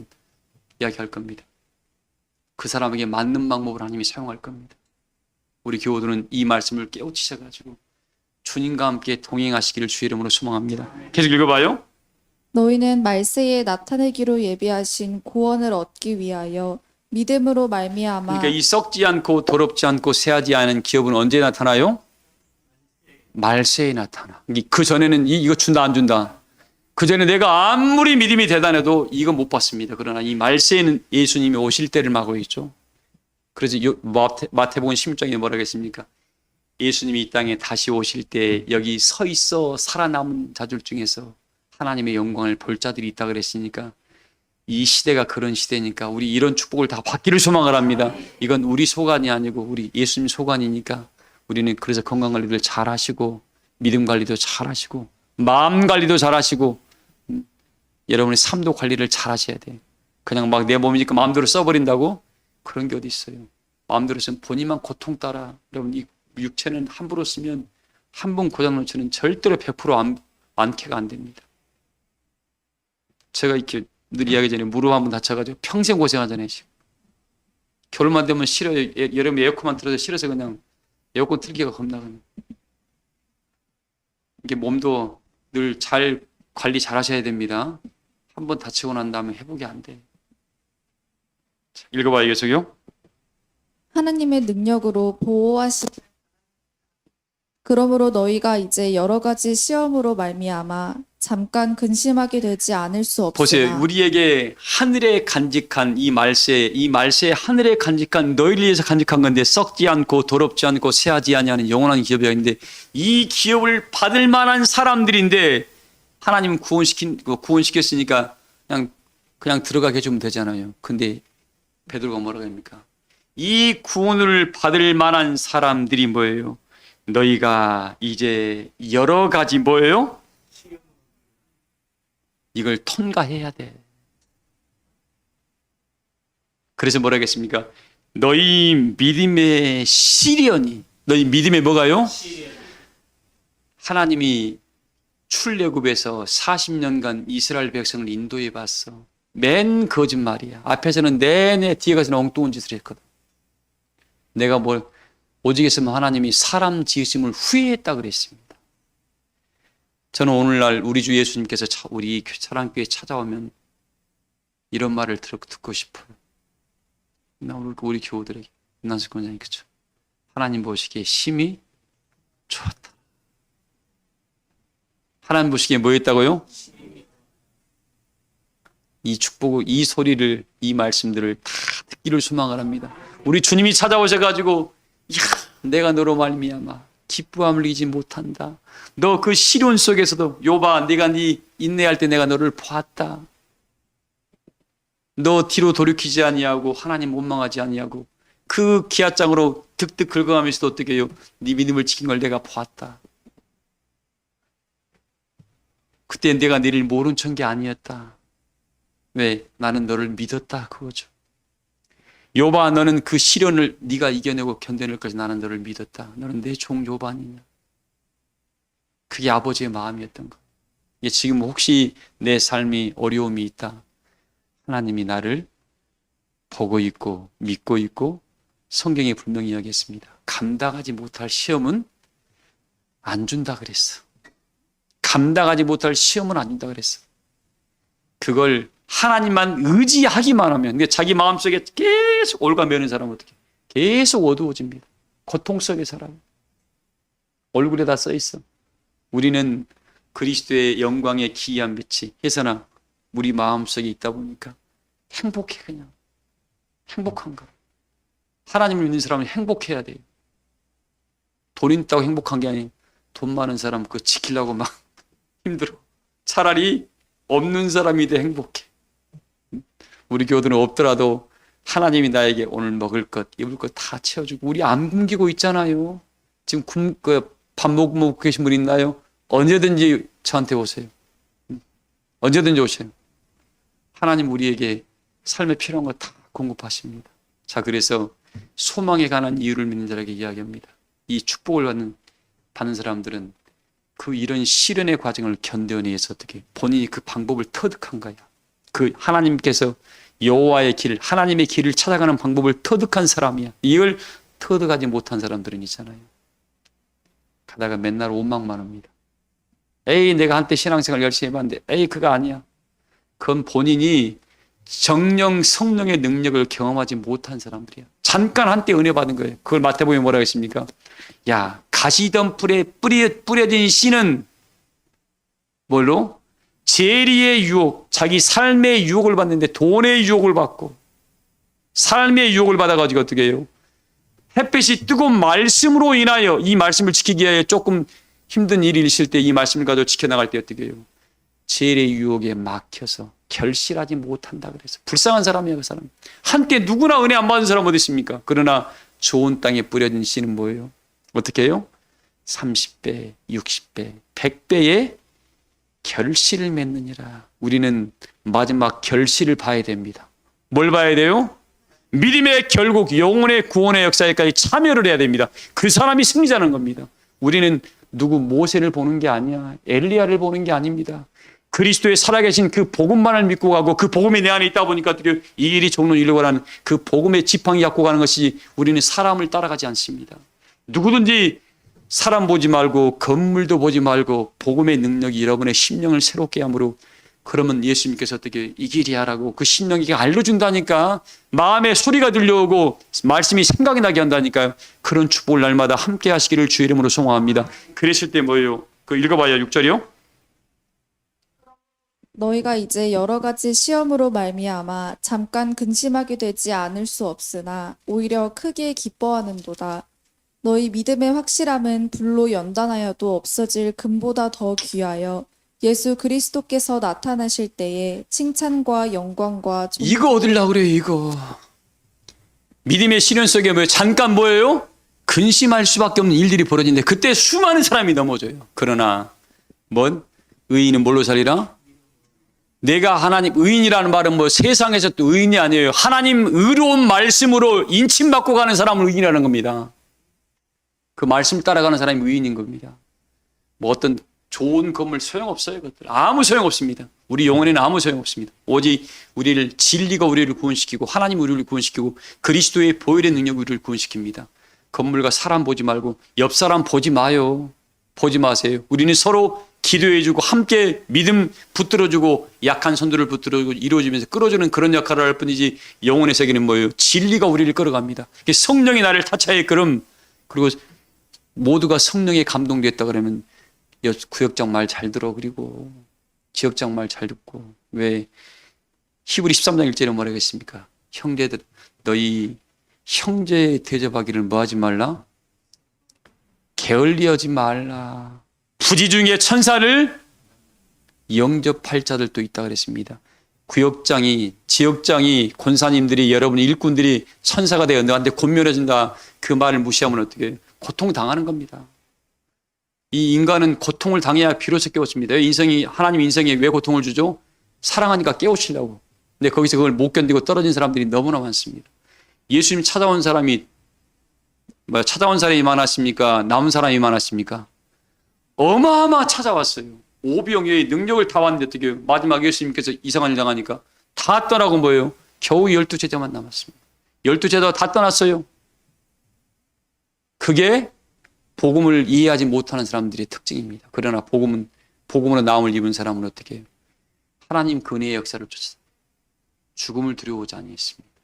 이야기할 겁니다. 그 사람에게 맞는 방법을 하나님이 사용할 겁니다. 우리 교우들은 이 말씀을 깨우치셔가지고 주님과 함께 동행하시기를 주의 이름으로 소망합니다. 계속 읽어봐요. 너희는 말세에 나타내기로 예비하신 구원을 얻기 위하여 믿음으로 말미암아. 그러니까 이 썩지 않고 더럽지 않고 쇠하지 않은 기업은 언제 나타나요? 말세에 나타나. 그 전에는 이거 준다 안 준다. 그 전에 내가 아무리 믿음이 대단해도 이거 못 봤습니다. 그러나 이 말세에는 예수님이 오실 때를 막고 있죠. 그래서 마태복음 16장에 뭐라고 했습니까? 예수님이 이 땅에 다시 오실 때 여기 서 있어 살아남은 자들 중에서 하나님의 영광을 볼 자들이 있다 그랬으니까 이 시대가 그런 시대니까 우리 이런 축복을 다 받기를 소망을 합니다. 이건 우리 소관이 아니고 우리 예수님 소관이니까 우리는 그래서 건강 관리를 잘 하시고 믿음 관리도 잘 하시고 마음 관리도 잘 하시고 여러분의 삶도 관리를 잘 하셔야 돼요. 그냥 막 내 몸이니까 마음대로 써버린다고? 그런 게 어디 있어요. 마음대로 쓰면 본인만 고통 따라. 여러분 이 육체는 함부로 쓰면 한 번 고장놓치는 절대로 100% 완쾌가 안 됩니다. 제가 이렇게 늘 이야기 전에 무릎 한번 다쳐가지고 평생 고생하잖아요. 겨울만 되면 싫어요. 여름에 에어컨만 틀어서 싫어서 그냥 에어컨 틀기가 겁나. 이게 몸도 늘 잘 관리 잘 하셔야 됩니다. 한번 다치고 난 다음에 회복이 안 돼. 읽어봐요, 계속요. 하나님의 능력으로 보호하시. 그러므로 너희가 이제 여러 가지 시험으로 말미암아 잠깐 근심하게 되지 않을 수 없으나. 보세요. 우리에게 하늘에 간직한 이 말세 하늘에 간직한 너희를 위해서 간직한 건데 썩지 않고 더럽지 않고 쇠하지 아니하는 영원한 기업이었는데 이 기업을 받을 만한 사람들인데 하나님 구원시켰으니까 그냥 들어가게 해주면 되잖아요. 근데 베드로가 뭐라고 합니까? 이 구원을 받을 만한 사람들이 뭐예요? 너희가 이제 여러 가지 뭐예요? 이걸 통과해야 돼. 그래서 뭐라 하겠습니까? 너희 믿음의 시련이, 너희 믿음의 뭐가요? 하나님이 출애굽에서 40년간 이스라엘 백성을 인도해 봤어. 맨 거짓말이야. 앞에서는 내내 뒤에 가서는 엉뚱한 짓을 했거든. 내가 오직 했으면 하나님이 사람 지으심을 후회했다 그랬습니다. 저는 오늘날 우리 주 예수님께서 우리 사랑교회에 찾아오면 이런 말을 듣고 싶어요. 우리 교우들에게 김난수 권장이 그죠? 하나님 보시기에 심히 좋았다. 하나님 보시기에 뭐 했다고요? 이 축복, 이 소리를, 이 말씀들을 다 듣기를 소망을 합니다. 우리 주님이 찾아오셔가지고 내가 너로 말미암아 기쁘함을 이기지 못한다. 너 그 시련 속에서도 욥아 네가 네 인내할 때 내가 너를 보았다. 너 뒤로 돌이키지 아니하고 하나님 원망하지 아니하고 그 기앗장으로 득득 긁어가면서도 어떻게 해요? 네 믿음을 지킨 걸 내가 보았다. 그때 내가 너를 모른 척한 게 아니었다. 왜? 나는 너를 믿었다 그거죠. 욥아 너는 그 시련을 네가 이겨내고 견뎌낼 것이 나는 너를 믿었다. 너는 내 종 욥 아니냐. 그게 아버지의 마음이었던 것. 이게 지금 혹시 내 삶이 어려움이 있다. 하나님이 나를 보고 있고 믿고 있고 성경에 분명히 이야기했습니다. 감당하지 못할 시험은 안 준다 그랬어. 감당하지 못할 시험은 안 준다 그랬어. 그걸 하나님만 의지하기만 하면, 근데 자기 마음속에 계속 올가매는 사람은 어떻게? 계속 어두워집니다. 고통 속에 살아요. 얼굴에 다 써 있어. 우리는 그리스도의 영광의 기이한 빛이 혜선아 우리 마음속에 있다 보니까 행복해. 그냥 행복한 거. 하나님을 믿는 사람은 행복해야 돼요. 돈 있다고 행복한 게 아니에요. 돈 많은 사람 그거 지키려고 막 힘들어. 차라리 없는 사람이 더 행복해. 우리 교도는 없더라도 하나님이 나에게 오늘 먹을 것, 입을 것 다 채워주고, 우리 안 굶기고 있잖아요. 지금 밥 먹고 계신 분 있나요? 언제든지 저한테 오세요. 언제든지 오세요. 하나님 우리에게 삶에 필요한 거 다 공급하십니다. 자, 그래서 소망에 관한 이유를 믿는 자에게 이야기합니다. 이 축복을 받는 사람들은 그 이런 시련의 과정을 견뎌내서 어떻게 본인이 그 방법을 터득한 거야. 그 하나님께서 여호와의 길, 하나님의 길을 찾아가는 방법을 터득한 사람이야. 이걸 터득하지 못한 사람들은 있잖아요. 가다가 맨날 원망만 합니다. 에이, 내가 한때 신앙생활 열심히 해봤는데, 에이, 그거 아니야. 그건 본인이 정령 성령의 능력을 경험하지 못한 사람들이야. 잠깐 한때 은혜 받은 거예요. 그걸 마태복음에 뭐라고 했습니까? 야, 가시던 풀에 뿌려진 씨는 뭘로? 재리의 유혹, 자기 삶의 유혹을 받는데 돈의 유혹을 받고 삶의 유혹을 받아가지고 어떻게 해요? 햇빛이 뜨거운 말씀으로 인하여 이 말씀을 지키기 위해 조금 힘든 일이 있을 때 이 말씀을 가지고 지켜나갈 때 어떻게 해요? 재리의 유혹에 막혀서 결실하지 못한다 그래서 불쌍한 사람이에요. 그 사람 한때 누구나 은혜 안 받은 사람 어디 있습니까? 그러나 좋은 땅에 뿌려진 씨는 뭐예요? 어떻게 해요? 30배, 60배, 100배의 결실을 맺느니라. 우리는 마지막 결실을 봐야 됩니다. 뭘 봐야 돼요? 믿음의 결국 영혼의 구원의 역사에까지 참여를 해야 됩니다. 그 사람이 승리자는 겁니다. 우리는 누구 모세를 보는 게 아니야. 엘리야를 보는 게 아닙니다. 그리스도의 살아계신 그 복음만을 믿고 가고 그 복음이 내 안에 있다 보니까 어떻게 이 일이 종로 이루고 가는 그 복음의 지팡이 갖고 가는 것이 우리는 사람을 따라가지 않습니다. 누구든지 사람 보지 말고 건물도 보지 말고 복음의 능력이 여러분의 심령을 새롭게 함으로 그러면 예수님께서 어떻게 이 길이야라고 그 심령에게 알려준다니까 마음에 소리가 들려오고 말씀이 생각이 나게 한다니까요. 그런 축복을 날마다 함께 하시기를 주의 이름으로 소망합니다. 그랬을 때 뭐예요? 그 읽어봐요. 6절이요. 너희가 이제 여러 가지 시험으로 말미암아 잠깐 근심하게 되지 않을 수 없으나 오히려 크게 기뻐하는도다. 너희 믿음의 확실함은 불로 연단하여도 없어질 금보다 더 귀하여 예수 그리스도께서 나타나실 때에 칭찬과 영광과 이거 얻으려고 그래요. 이거 믿음의 시련 속에 뭐 잠깐 뭐예요? 근심할 수밖에 없는 일들이 벌어지는데 그때 수많은 사람이 넘어져요. 그러나 뭔 의인은 뭘로 살리라? 내가 하나님 의인이라는 말은 뭐 세상에서 또 의인이 아니에요. 하나님 의로운 말씀으로 인침받고 가는 사람을 의인이라는 겁니다. 그 말씀 따라가는 사람이 의인인 겁니다. 뭐 어떤 좋은 건물 소용없어요. 그것들 아무 소용없습니다. 우리 영혼에는 아무 소용없습니다. 오직 우리를 진리가 우리를 구원시키고 하나님 우리를 구원시키고 그리스도의 보혈의 능력이 우리를 구원시킵니다. 건물과 사람 보지 말고 옆 사람 보지 마요. 보지 마세요. 우리는 서로 기도해주고 함께 믿음 붙들어주고 약한 손들을 붙들어주고 이루어지면서 끌어주는 그런 역할을 할 뿐이지 영혼의 세계는 뭐예요? 진리가 우리를 끌어갑니다. 성령이 나를 타차에 끌음. 그리고 모두가 성령에 감동됐다 그러면 구역장 말 잘 들어. 그리고 지역장 말 잘 듣고. 왜 히브리 13장 1절에 뭐라고 했습니까? 형제들 너희 형제 대접하기를 뭐하지 말라? 게을리하지 말라. 부지 중에 천사를 영접할 자들도 있다 그랬습니다. 구역장이 지역장이 권사님들이 여러분 일꾼들이 천사가 되어 너한테 곤면해준다 그 말을 무시하면 어떻게 고통당하는 겁니다. 이 인간은 고통을 당해야 비로소 깨우칩니다. 하나님 인생에 왜 고통을 주죠? 사랑하니까 깨우치려고. 근데 거기서 그걸 못 견디고 떨어진 사람들이 너무나 많습니다. 예수님 찾아온 사람이 많았습니까? 남은 사람이 많았습니까? 어마어마 찾아왔어요. 오병이어의 능력을 다 왔는데 어떻게 해요? 마지막 예수님께서 이상한 일 당하니까 다 떠나고 뭐예요? 겨우 12제자만 남았습니다. 12제자가 다 떠났어요. 그게 복음을 이해하지 못하는 사람들의 특징입니다. 그러나 복음으로 나음을 입은 사람은 어떻게 해요? 하나님 근혜의 역사를 쫓아 죽음을 두려워하지 아니했습니다.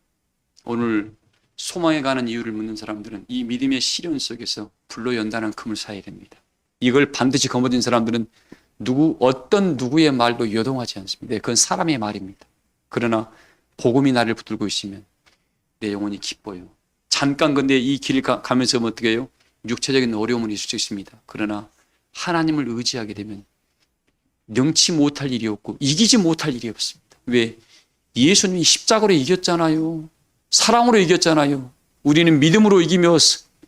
오늘 소망에 가는 이유를 묻는 사람들은 이 믿음의 시련 속에서 불로 연단한 금을 사야 됩니다. 이걸 반드시 거머쥔 사람들은 어떤 누구의 말도 요동하지 않습니다. 그건 사람의 말입니다. 그러나 복음이 나를 붙들고 있으면 내 영혼이 기뻐요. 잠깐 근데 이 길을 가면서 어떻게 해요? 육체적인 어려움은 있을 수 있습니다. 그러나 하나님을 의지하게 되면 능치 못할 일이 없고 이기지 못할 일이 없습니다. 왜? 예수님이 십자가로 이겼잖아요. 사랑으로 이겼잖아요. 우리는 믿음으로 이기며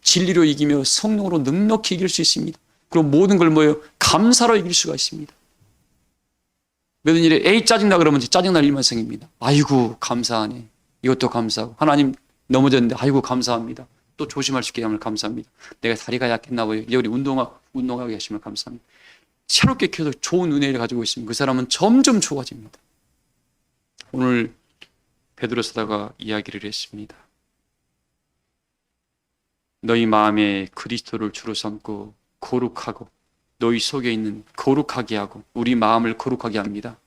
진리로 이기며 성령으로 넉넉히 이길 수 있습니다. 그리고 모든 걸 뭐예요? 감사로 이길 수가 있습니다. 모든 일에 에이 짜증나 그러면 짜증날 일만 생깁니다. 아이고 감사하네. 이것도 감사하고 하나님 넘어졌는데 아이고 감사합니다. 또 조심할 수 있게 하면 감사합니다. 내가 다리가 약했나 봐요. 이제 우리 운동하게 하시면 감사합니다. 새롭게 켜서 좋은 은혜를 가지고 있으면 그 사람은 점점 좋아집니다. 오늘 베드로 사도가 이야기를 했습니다. 너희 마음에 그리스도를 주로 삼고 거룩하고 너희 속에 있는 거룩하게 하고 우리 마음을 거룩하게 합니다.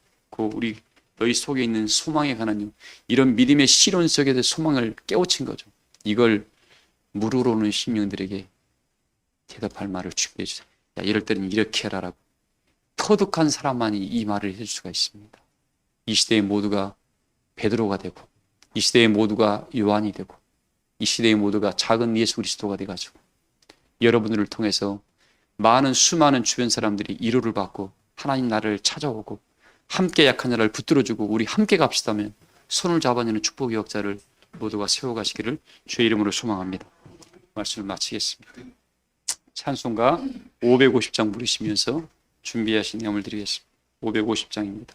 너희 속에 있는 소망에 관한 이런 믿음의 시련 속에서 소망을 깨우친 거죠. 이걸 물으러 오는 심령들에게 대답할 말을 준비해 주세요. 야, 이럴 때는 이렇게 해라라고. 터득한 사람만이 이 말을 해줄 수가 있습니다. 이 시대의 모두가 베드로가 되고 이 시대의 모두가 요한이 되고 이 시대의 모두가 작은 예수 그리스도가 돼가지고 여러분들을 통해서 수많은 주변 사람들이 위로를 받고 하나님 나라를 찾아오고 함께 약한 자를 붙들어주고 우리 함께 갑시다면 손을 잡아내는 축복의 역사를 모두가 세워가시기를 주의 이름으로 소망합니다. 말씀을 마치겠습니다. 찬송가 550장 부르시면서 준비하신 내용을 드리겠습니다. 550장입니다.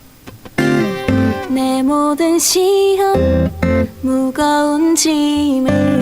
내 모든 시험 무거운 짐을